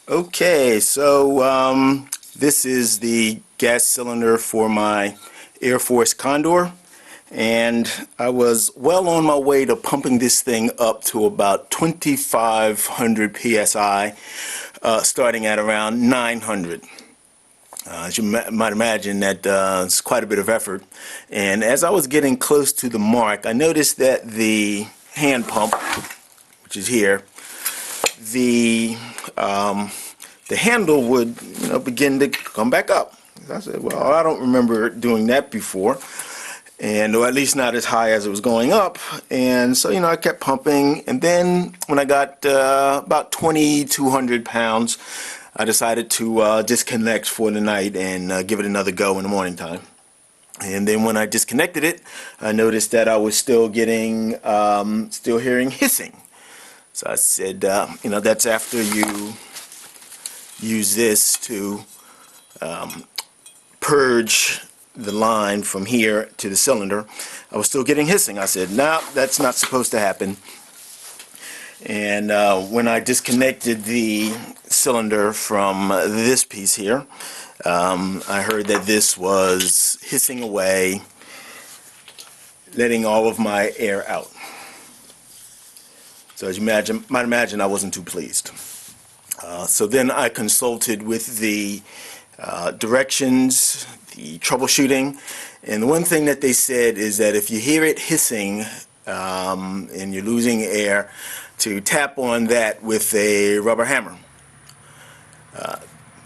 Okay, so this is the gas cylinder for my Air Force Condor, and I was well on my way to pumping this thing up to about 2,500 psi, starting at around 900. As you might imagine, that it's quite a bit of effort. And as I was getting close to the mark, I noticed that the hand pump, which is here, the the handle would, begin to come back up. I said, well, I don't remember doing that before, and or at least not as high as it was going up. And so, I kept pumping, and then when I got about 2,200 pounds, I decided to disconnect for the night and give it another go in the morning time. And then when I disconnected it, I noticed that I was still getting, still hearing hissing. So I said, that's after you use this to purge the line from here to the cylinder. I was still getting hissing. I said, no, that's not supposed to happen. And when I disconnected the cylinder from this piece here, I heard that this was hissing away, letting all of my air out. So as you might imagine, I wasn't too pleased. So then I consulted with the directions, the troubleshooting, and the one thing that they said is that if you hear it hissing and you're losing air, to tap on that with a rubber hammer.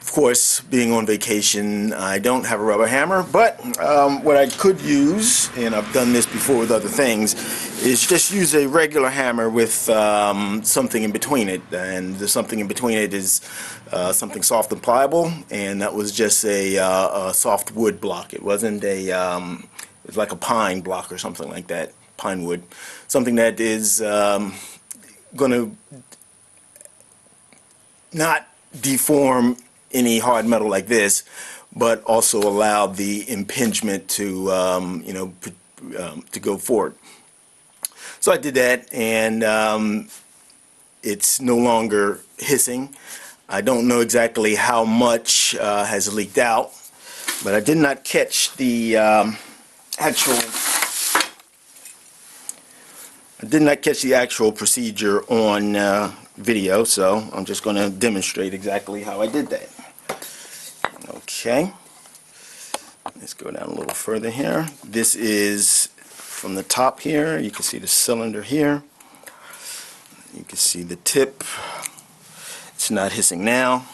Of course, being on vacation, I don't have a rubber hammer, but what I could use, and I've done this before with other things, is just use a regular hammer with something in between it. And the something in between it is something soft and pliable, and that was just a soft wood block. It wasn't it was like a pine block or something like that, pine wood. Something that is going to not deform any hard metal like this, but also allow the impingement to to go forward. So I did that, and it's no longer hissing. I don't know exactly how much has leaked out, but I did not catch the actual procedure on video, so I'm just going to demonstrate exactly how I did that. Okay, let's go down a little further here. This is from the top here. You can see the cylinder here. You can see the tip. It's not hissing now,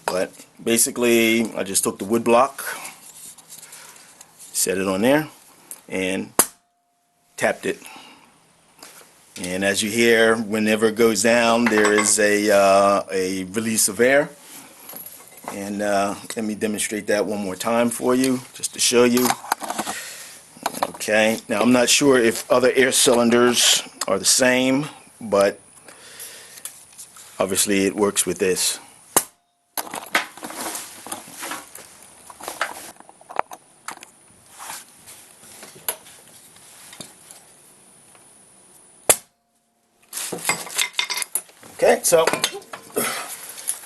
but basically I just took the wood block, set it on there, and tapped it. And as you hear, whenever it goes down, there is a release of air. And let me demonstrate that one more time for you, just to show you. Okay, now I'm not sure if other air cylinders are the same, but obviously it works with this. Okay, so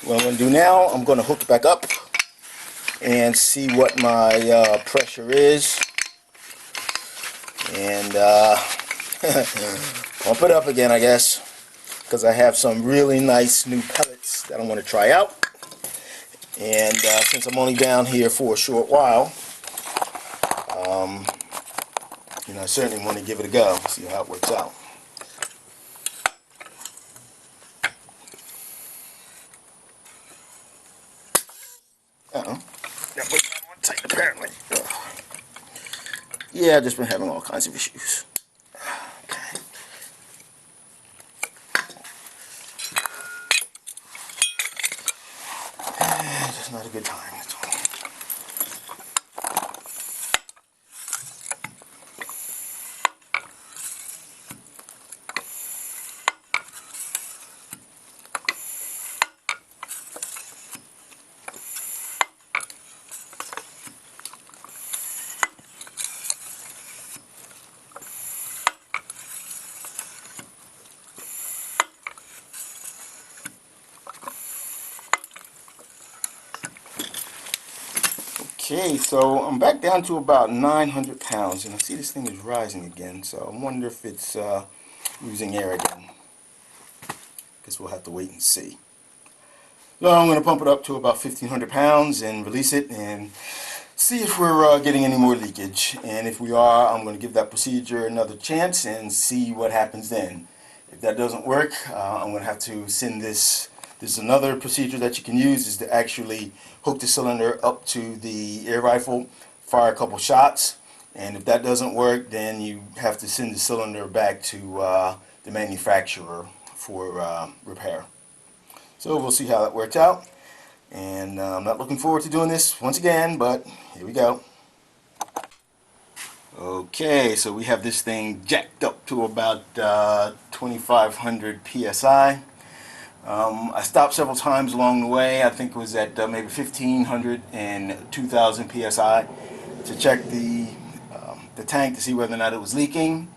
what I'm going to do now, I'm going to hook it back up and see what my pressure is, and pump it up again, I guess, because I have some really nice new pellets that I want to try out. And since I'm only down here for a short while, I certainly want to give it a go, see how it works out. That was not on tight, apparently. Yeah, I've just been having all kinds of issues. Okay. Just not a good time, that's all. Okay, so I'm back down to about 900 pounds, and I see this thing is rising again, so I wonder if it's losing air again. Guess we'll have to wait and see. So I'm going to pump it up to about 1,500 pounds and release it and see if we're getting any more leakage. And if we are, I'm going to give that procedure another chance and see what happens then. If that doesn't work, I'm going to have to send this. There's another procedure that you can use, is to actually hook the cylinder up to the air rifle, fire a couple shots, and if that doesn't work, then you have to send the cylinder back to the manufacturer for repair. So we'll see how that works out, and I'm not looking forward to doing this once again, but here we go. Okay, so we have this thing jacked up to about 2,500 psi. I stopped several times along the way. I think it was at maybe 1,500 and 2,000 psi to check the tank to see whether or not it was leaking.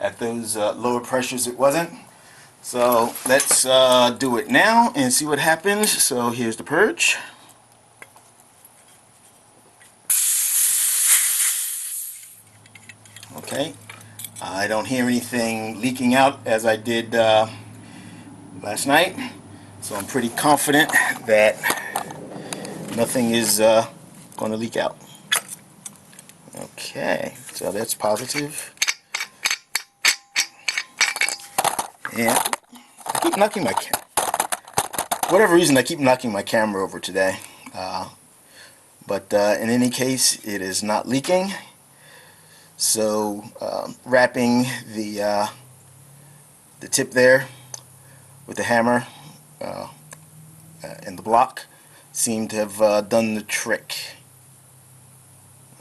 At those lower pressures, it wasn't. So let's do it now and see what happens. So here's the purge. Okay, I don't hear anything leaking out as I did last night, so I'm pretty confident that nothing is going to leak out. Okay, so that's positive. And I keep knocking my whatever reason I keep knocking my camera over today, but in any case, it is not leaking. So wrapping the tip there with the hammer and the block seemed to have done the trick.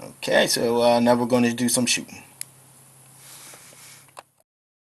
Okay, so now we're going to do some shooting.